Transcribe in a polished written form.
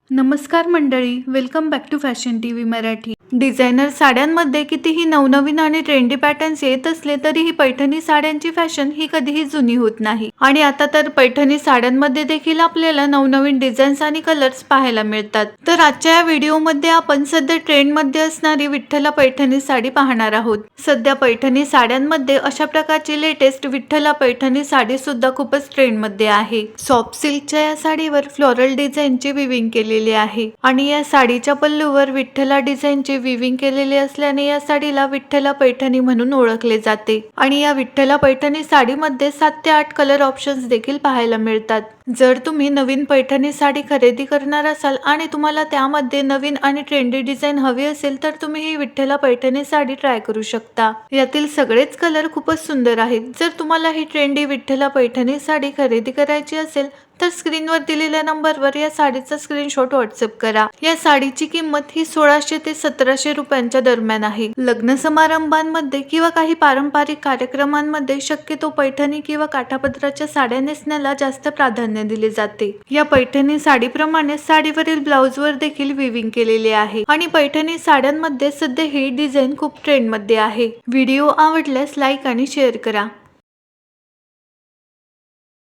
नमस्कार मंडळी, welcome back to fashion TV Marathi. Designer साड्यांमध्ये कितीही नवनवीन आणि ट्रेंडी पॅटर्न्स येत असले तरीही पैठणी साड्यांची फॅशन ही कधीही जुनी होत नाही। आणि आता तर पैठणी साड्यांमध्ये देखील आपल्याला नवनवीन डिझाईन्स आणि कलर्स पाहायला मिळतात। तर आजच्या या व्हिडिओमध्ये आपण सध्या ट्रेंड मध्ये असणारी विठ्ठला पैठणी साडी पाहणार आहोत। सध्या पैठणी साड्यांमध्ये अशा प्रकारची लेटेस्ट विठ्ठला पैठणी साडी सुद्धा खूपच ट्रेंड मध्ये आहे। सॉफ्ट सिल्कच्या या साडीवर फ्लोरल डिझाईनची विविंग केलेली आहे आणि या साडीच्या पल्लूवर विठ्ठला डिझाईनची विविंग केलेले असल्याने या साडीला विठ्ठला पैठणी म्हणून ओळखले जाते। आणि या विठ्ठला पैठणी साडीमध्ये 7 ते 8 कलर ऑप्शन्स देखील पाहायला मिळतात। जर तुम्ही नवीन पैठणी साडी खरेदी करणार असाल आणि तुम्हाला त्यामध्ये नवीन आणि ट्रेंडी डिझाईन हवी असेल तर तुम्ही ही विठ्ठला पैठणी साडी ट्राय करू शकता। यातील सगळेच कलर खूपच सुंदर आहेत। जर तुम्हाला ही ट्रेंडी विठ्ठला पैठणी साडी खरेदी करायची असेल तर स्क्रीनवर दिलेल्या नंबरवर या साडीचा स्क्रीनशॉट व्हॉट्सअप करा। या साडीची किंमत ही 1600 ते 1700 रुपयांच्या दरम्यान आहे। लग्न समारंभांमध्ये किंवा काही पारंपरिक कार्यक्रमांमध्ये शक्यतो पैठणी किंवा काठापदराच्या साड्या नेसण्याला जास्त प्राधान्य दिले जाते। या पैठणी साडीप्रमाणे साडीवरील ब्लाउजवर देखील विविंग केलेले आहे आणि पैठणी साड्यांमध्ये सध्या ही डिझाईन खूप ट्रेंड मध्ये आहे। व्हिडिओ आवडल्यास लाईक आणि शेअर करा।